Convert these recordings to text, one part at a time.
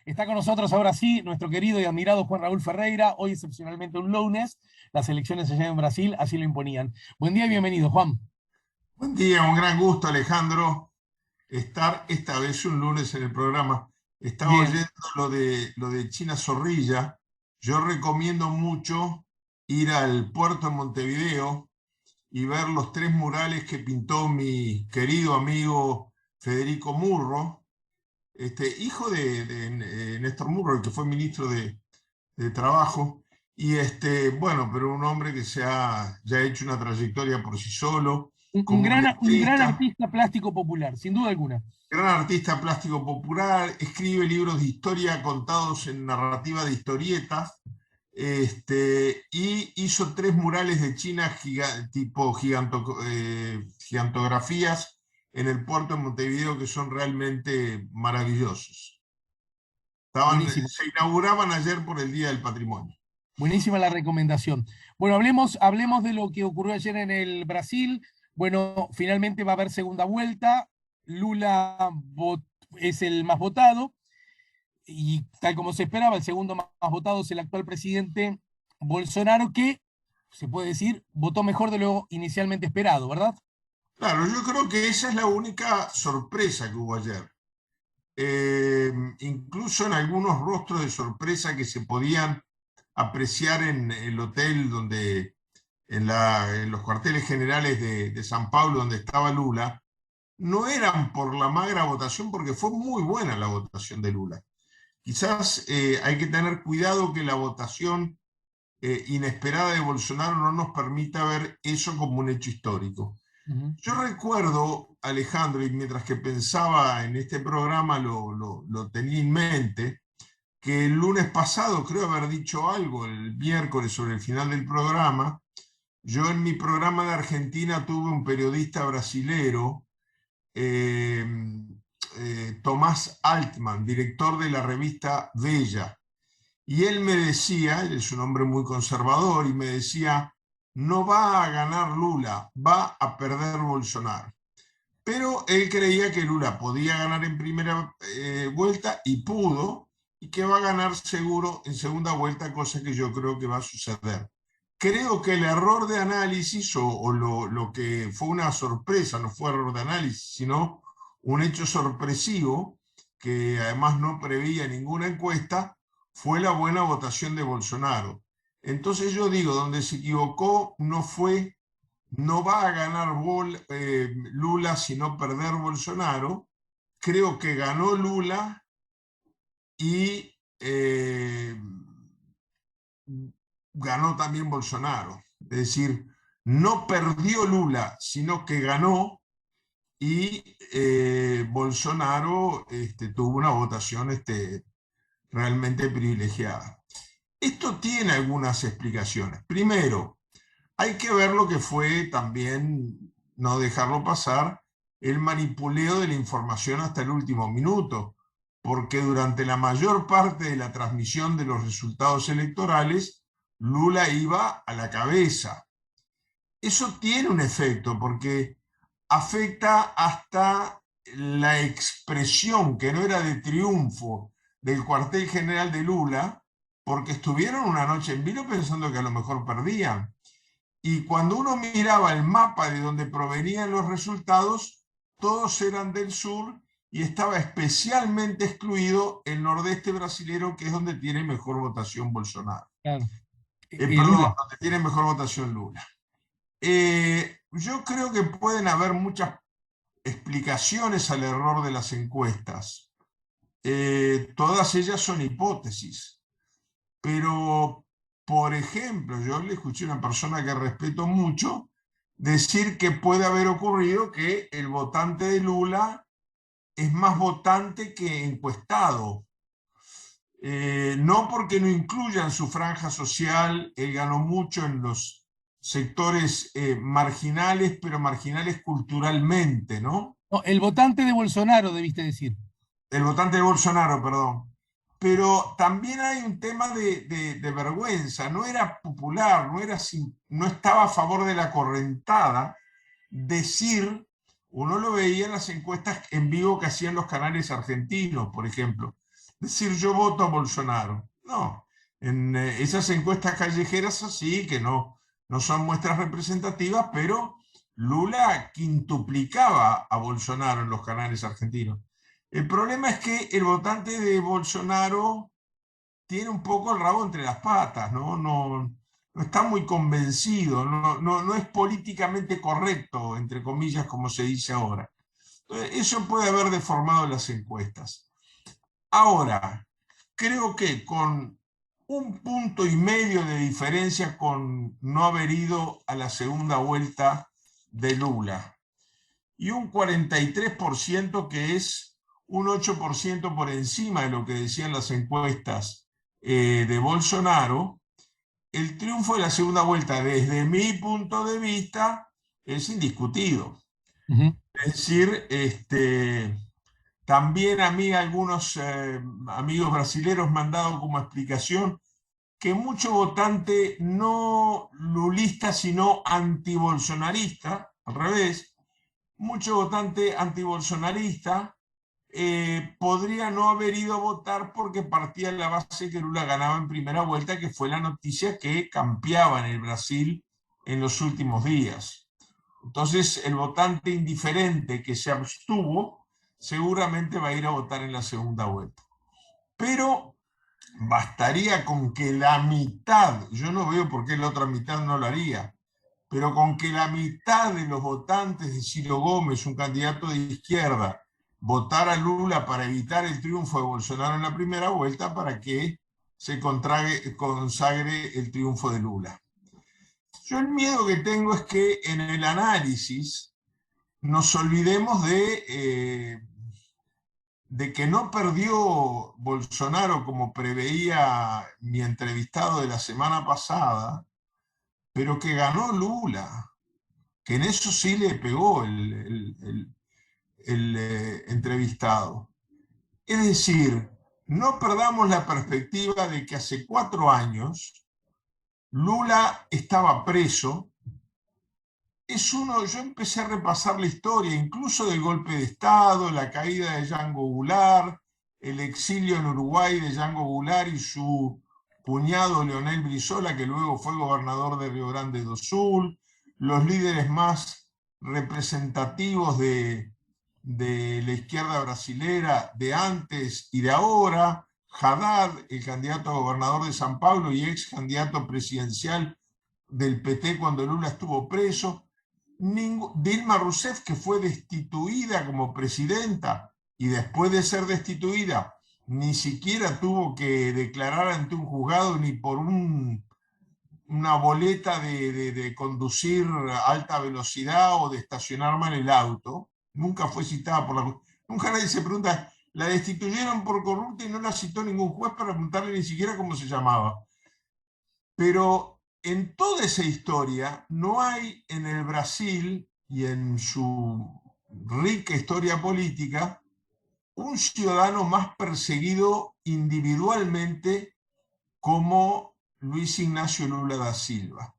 Está con nosotros ahora sí nuestro querido y admirado Juan Raúl Ferreira. Hoy excepcionalmente un lunes, las elecciones allá en Brasil así lo imponían. Buen día y bienvenido, Juan. Buen día, un gran gusto, Alejandro, estar esta vez un lunes en el programa. Estaba Bien, oyendo lo de China Zorrilla. Yo recomiendo mucho ir al puerto de Montevideo y ver los tres murales que pintó mi querido amigo Federico Murro, hijo de Néstor Murro, el que fue ministro de Trabajo. Bueno, pero un hombre que ya ha hecho una trayectoria por sí solo como un gran letrista. artista plástico popular, sin duda alguna. Gran artista plástico popular, escribe libros de historia contados en narrativa de historietas, y hizo tres murales de China tipo gigantografías en el puerto de Montevideo que son realmente maravillosos. Buenísimo, Se inauguraban ayer por el Día del Patrimonio. buenísima la recomendación. Bueno, hablemos de lo que ocurrió ayer en el Brasil. Bueno, finalmente va a haber segunda vuelta. Lula es el más votado. Y tal como se esperaba, el segundo más votado es el actual presidente Bolsonaro, que se puede decir votó mejor de lo inicialmente esperado, ¿verdad? Claro, yo creo que esa es la única sorpresa que hubo ayer. Incluso en algunos rostros de sorpresa que se podían apreciar en el hotel en los cuarteles generales de San Pablo donde estaba Lula, no eran por la magra votación, porque fue muy buena la votación de Lula. Quizás hay que tener cuidado que la votación inesperada de Bolsonaro no nos permita ver eso como un hecho histórico. Ujú. Yo recuerdo, Alejandro, y mientras que pensaba en este programa lo tenía en mente, que el lunes pasado creo haber dicho algo, el miércoles sobre el final del programa. Yo en mi programa de Argentina tuve un periodista brasilero, eh, Tomás Altman, director de la revista Bella, y él me decía, él es un hombre muy conservador, y me decía, no va a ganar Lula, va a perder Bolsonaro. Pero él creía que Lula podía ganar en primera vuelta y pudo, y que va a ganar seguro en segunda vuelta, cosa que yo creo que va a suceder. Creo que el error de análisis o lo que fue una sorpresa, no fue error de análisis, sino un hecho sorpresivo que además no preveía ninguna encuesta, fue la buena votación de Bolsonaro. Entonces yo digo, donde se equivocó no va a ganar Lula, sino perder Bolsonaro. Creo que ganó Lula y ganó también Bolsonaro. Es decir, no perdió Lula, sino que ganó, y Bolsonaro tuvo una votación realmente privilegiada. Esto tiene algunas explicaciones. Primero, hay que ver lo que fue también, no dejarlo pasar, el manipuleo de la información hasta el último minuto, porque durante la mayor parte de la transmisión de los resultados electorales, Lula iba a la cabeza. Eso tiene un efecto, porque afecta hasta la expresión, que no era de triunfo, del cuartel general de Lula, porque estuvieron una noche en vilo pensando que a lo mejor perdían. Y cuando uno miraba el mapa de donde provenían los resultados, todos eran del sur, y estaba especialmente excluido el nordeste brasilero, que es donde tiene mejor votación Bolsonaro. Claro. Perdón, Lula. donde tiene mejor votación Lula. Yo creo que pueden haber muchas explicaciones al error de las encuestas. Todas ellas son hipótesis. Pero, por ejemplo, yo le escuché a una persona que respeto mucho decir que puede haber ocurrido que el votante de Lula es más votante que encuestado. No porque no incluya en su franja social, él ganó mucho en los sectores marginales, pero marginales culturalmente, ¿no? No, el votante de Bolsonaro, debiste decir. El votante de Bolsonaro, perdón. Pero también hay un tema de vergüenza. No era popular, no estaba a favor de la correntada decir, uno lo veía en las encuestas en vivo que hacían los canales argentinos, por ejemplo, decir yo voto a Bolsonaro. No, en esas encuestas callejeras así, que no son muestras representativas, pero Lula quintuplicaba a Bolsonaro en los canales argentinos. El problema es que el votante de Bolsonaro tiene un poco el rabo entre las patas, no está muy convencido, no es políticamente correcto, entre comillas, como se dice ahora. Entonces, eso puede haber deformado las encuestas. Ahora, creo que con 1,5 puntos de diferencia con no haber ido a la segunda vuelta de Lula y un 43% que es un 8% por encima de lo que decían las encuestas de Bolsonaro, el triunfo de la segunda vuelta, desde mi punto de vista, es indiscutido. Ujú. Es decir, también a mí algunos amigos brasileños me han dado como explicación que mucho votante no lulista, sino antibolsonarista, al revés, mucho votante antibolsonarista podría no haber ido a votar porque partía de la base que Lula ganaba en primera vuelta, que fue la noticia que campeaba en el Brasil en los últimos días. Entonces, el votante indiferente que se abstuvo seguramente va a ir a votar en la segunda vuelta. Pero bastaría con que la mitad, yo no veo por qué la otra mitad no lo haría, pero con que la mitad de los votantes de Ciro Gómez, un candidato de izquierda, votara a Lula para evitar el triunfo de Bolsonaro en la primera vuelta, para que se consagre el triunfo de Lula. Yo el miedo que tengo es que en el análisis nos olvidemos de que no perdió Bolsonaro como preveía mi entrevistado de la semana pasada, pero que ganó Lula, que en eso sí le pegó el entrevistado. Es decir, no perdamos la perspectiva de que hace 4 años Lula estaba preso. Yo empecé a repasar la historia, incluso del golpe de Estado, la caída de Django Goulart, el exilio en Uruguay de Django Goulart y su cuñado Leonel Brizola, que luego fue gobernador de Río Grande do Sul, los líderes más representativos de la izquierda brasilera de antes y de ahora, Haddad, el candidato a gobernador de San Pablo y ex candidato presidencial del PT cuando Lula estuvo preso, Dilma Rousseff, que fue destituida como presidenta y después de ser destituida ni siquiera tuvo que declarar ante un juzgado ni por una boleta de conducir a alta velocidad o de estacionar mal el auto. Nunca fue citada por la... Nunca nadie se pregunta, la destituyeron por corrupta y no la citó ningún juez para preguntarle ni siquiera cómo se llamaba. Pero en toda esa historia no hay en el Brasil y en su rica historia política un ciudadano más perseguido individualmente como Luis Ignacio Lula da Silva.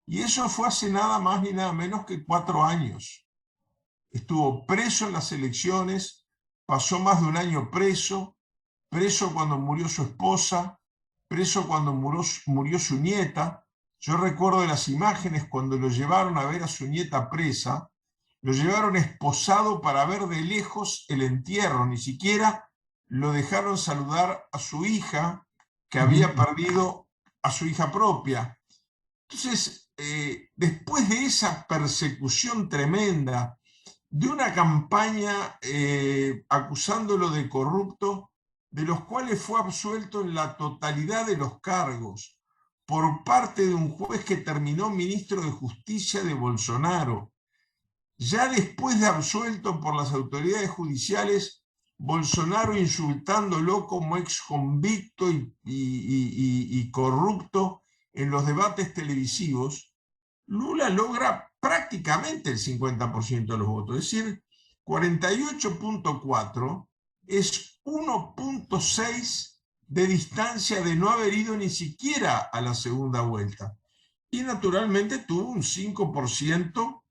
Y eso fue hace nada más ni nada menos que 4 años. Estuvo preso en las elecciones, pasó más de un año preso, preso cuando murió su esposa, preso cuando murió su nieta. Yo recuerdo de las imágenes cuando lo llevaron a ver a su nieta presa, lo llevaron esposado para ver de lejos el entierro, ni siquiera lo dejaron saludar a su hija, que había perdido a su hija propia. Entonces, después de esa persecución tremenda, de una campaña acusándolo de corrupto, de los cuales fue absuelto en la totalidad de los cargos por parte de un juez que terminó ministro de Justicia de Bolsonaro. Ya después de absuelto por las autoridades judiciales, Bolsonaro insultándolo como ex convicto y corrupto en los debates televisivos, Lula logra prácticamente el 50% de los votos, es decir, 48,4 es 1,6 de distancia de no haber ido ni siquiera a la segunda vuelta. Y naturalmente tuvo un 5%,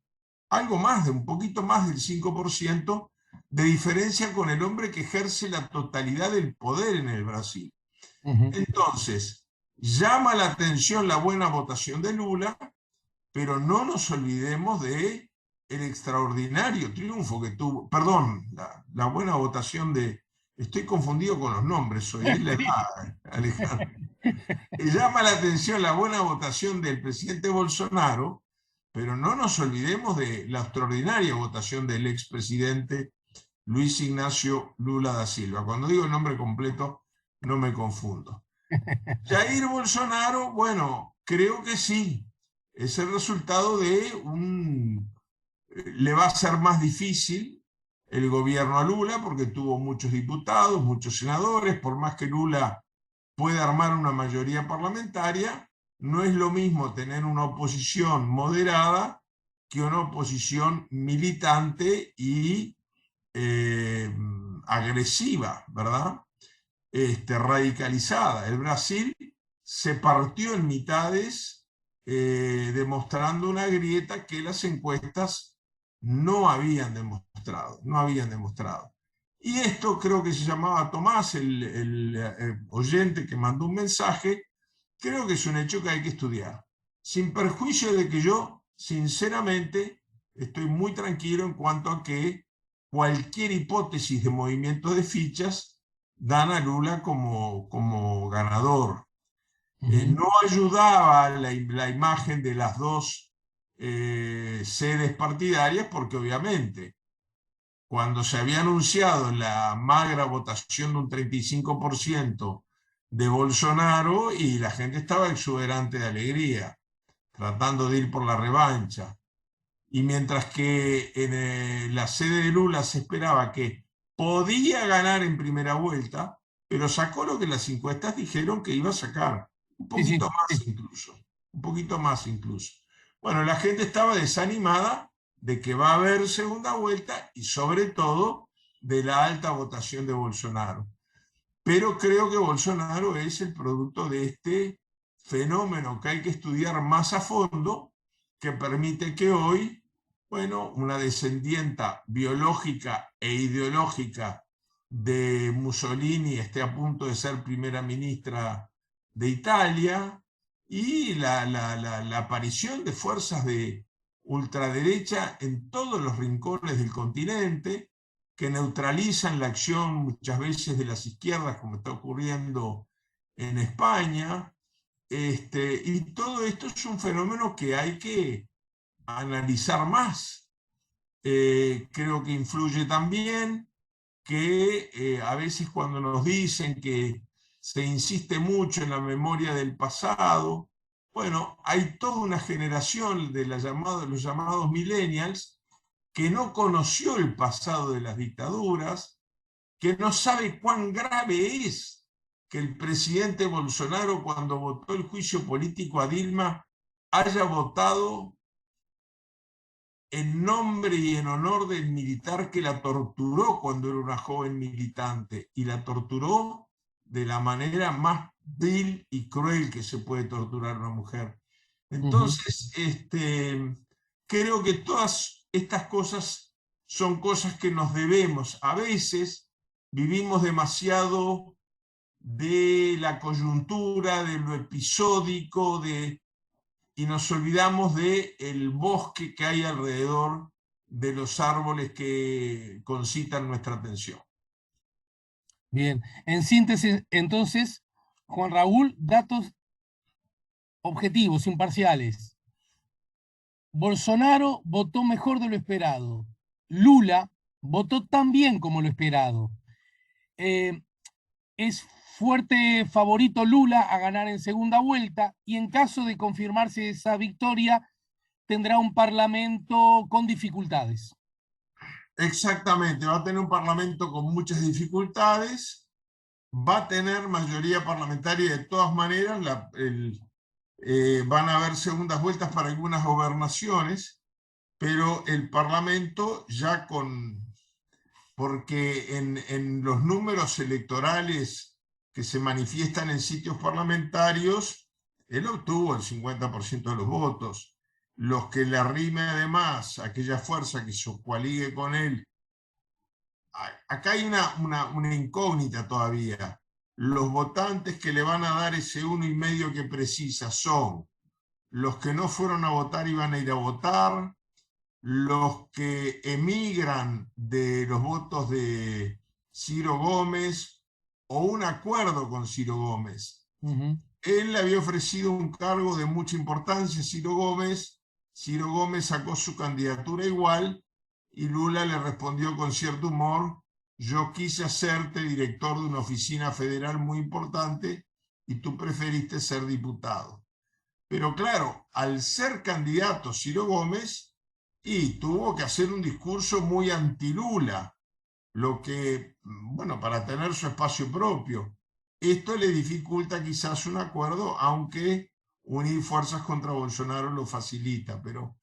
algo más de un poquito más del 5% de diferencia con el hombre que ejerce la totalidad del poder en el Brasil. Entonces, llama la atención la buena votación de Lula, pero no nos olvidemos de el extraordinario triunfo que tuvo, perdón, la buena votación de, estoy confundido con los nombres hoy, es la edad, Alejandro. Llama la atención la buena votación del presidente Bolsonaro, pero no nos olvidemos de la extraordinaria votación del expresidente Luis Ignacio Lula da Silva. Cuando digo el nombre completo, no me confundo. Jair Bolsonaro, bueno, creo que sí. Es el resultado de un... Le va a ser más difícil el gobierno a Lula porque tuvo muchos diputados, muchos senadores, por más que Lula pueda armar una mayoría parlamentaria, no es lo mismo tener una oposición moderada que una oposición militante y agresiva, ¿verdad? Radicalizada. El Brasil se partió en mitades, demostrando una grieta que las encuestas no habían demostrado, no habían demostrado. Y esto creo que se llamaba Tomás, el oyente que mandó un mensaje, creo que es un hecho que hay que estudiar, sin perjuicio de que yo, sinceramente, estoy muy tranquilo en cuanto a que cualquier hipótesis de movimiento de fichas dan a Lula como ganador. No ayudaba la imagen de las dos sedes partidarias porque obviamente cuando se había anunciado la magra votación de un 35% de Bolsonaro y la gente estaba exuberante de alegría, tratando de ir por la revancha. Y mientras que en la sede de Lula se esperaba que podía ganar en primera vuelta, pero sacó lo que las encuestas dijeron que iba a sacar, un Sí, sí, poquito más sí. incluso, un poquito más incluso. Bueno, la gente estaba desanimada de que va a haber segunda vuelta y sobre todo de la alta votación de Bolsonaro. Pero creo que Bolsonaro es el producto de este fenómeno que hay que estudiar más a fondo, que permite que hoy, bueno, una descendienta biológica e ideológica de Mussolini esté a punto de ser primera ministra de Italia y la aparición de fuerzas de ultraderecha en todos los rincones del continente que neutralizan la acción muchas veces de las izquierdas, como está ocurriendo en España. Y todo esto es un fenómeno que hay que analizar más. Creo que influye también que a veces cuando nos dicen que se insiste mucho en la memoria del pasado, bueno, hay toda una generación de los llamados millennials que no conoció el pasado de las dictaduras, que no sabe cuán grave es que el presidente Bolsonaro, cuando votó el juicio político a Dilma, haya votado en nombre y en honor del militar que la torturó cuando era una joven militante, y la torturó de la manera más vil y cruel que se puede torturar a una mujer. Entonces, creo que todas estas cosas son cosas que nos debemos. A veces vivimos demasiado de la coyuntura, de lo episódico, y nos olvidamos del bosque que hay alrededor de los árboles que concitan nuestra atención. Bien. En síntesis, entonces, Juan Raúl, datos objetivos, imparciales. Bolsonaro votó mejor de lo esperado. Lula votó tan bien como lo esperado. Eh, es fuerte favorito Lula a ganar en segunda vuelta y en caso de confirmarse esa victoria tendrá un parlamento con dificultades. Exactamente, va a tener un parlamento con muchas dificultades, va a tener mayoría parlamentaria de todas maneras, van a haber segundas vueltas para algunas gobernaciones, pero el parlamento ya porque en los números electorales que se manifiestan en sitios parlamentarios, él obtuvo el 50% de los votos. Los que le arrime además aquella fuerza que se coaligue con él acá hay una incógnita todavía. Los votantes que le van a dar ese 1,5 que precisa son los que no fueron a votar y van a ir a votar, los que emigran de los votos de Ciro Gómez o un acuerdo con Ciro Gómez. Él le había ofrecido un cargo de mucha importancia a Ciro Gómez. Ciro Gómez sacó su candidatura igual y Lula le respondió con cierto humor: yo quise hacerte director de una oficina federal muy importante y tú preferiste ser diputado. Pero claro, al ser candidato Ciro Gómez, y tuvo que hacer un discurso muy anti-Lula, lo que, bueno, para tener su espacio propio. Esto le dificulta quizás un acuerdo, aunque unir fuerzas contra Bolsonaro lo facilita, pero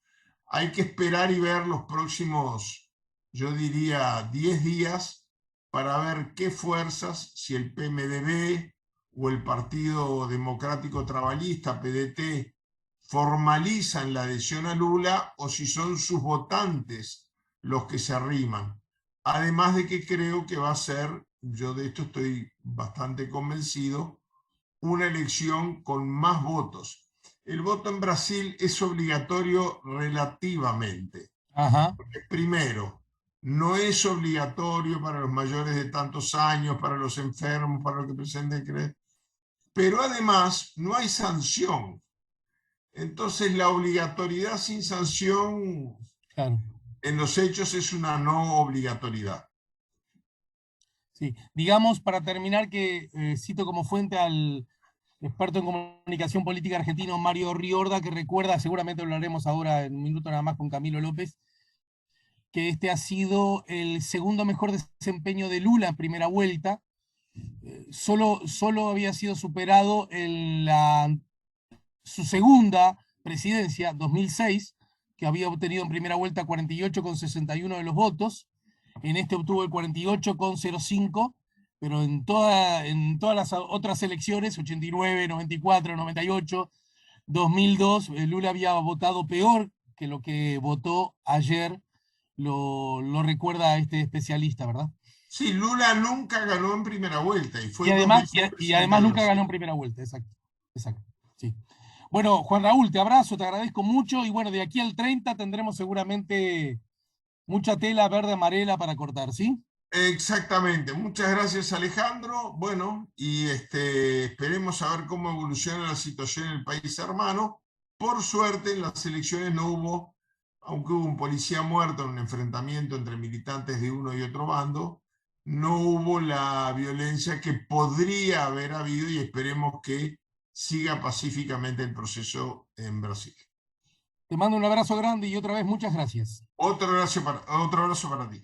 hay que esperar y ver los próximos, yo diría, 10 días para ver qué fuerzas, si el PMDB o el Partido Democrático Trabalista, PDT, formalizan la adhesión a Lula o si son sus votantes los que se arriman. Además de que creo que va a ser, yo de esto estoy bastante convencido, una elección con más votos. El voto en Brasil es obligatorio relativamente. Ajá. Primero, no es obligatorio para los mayores de tantos años, para los enfermos, para los que presenten crédito, pero además no hay sanción. Entonces la obligatoriedad sin sanción Claro. en los hechos es una no obligatoriedad. Sí. Digamos, para terminar, que cito como fuente al experto en comunicación política argentino Mario Riorda, que recuerda, seguramente hablaremos ahora en un minuto nada más con Camilo López, que este ha sido el segundo mejor desempeño de Lula en primera vuelta. Solo había sido superado en su segunda presidencia, 2006, que había obtenido en primera vuelta 48,61 de los votos. En este obtuvo el 48,05, pero en todas las otras elecciones, 89, 94, 98, 2002, Lula había votado peor que lo que votó ayer, lo recuerda este especialista, ¿verdad? Sí, Lula nunca ganó en primera vuelta y Y fue 2 además, veces presidente además de nunca ganó Brasil. en primera vuelta, exacto, exacto, sí. Bueno, Juan Raúl, te abrazo, te agradezco mucho y bueno, de aquí al 30 tendremos seguramente mucha tela verde amarela para cortar, ¿sí? Exactamente, muchas gracias Alejandro. Bueno, y esperemos a ver cómo evoluciona la situación en el país hermano. Por suerte en las elecciones no hubo, aunque hubo un policía muerto en un enfrentamiento entre militantes de uno y otro bando, no hubo la violencia que podría haber habido y esperemos que siga pacíficamente el proceso en Brasil. Te mando un abrazo grande y otra vez muchas gracias. Otro abrazo para ti.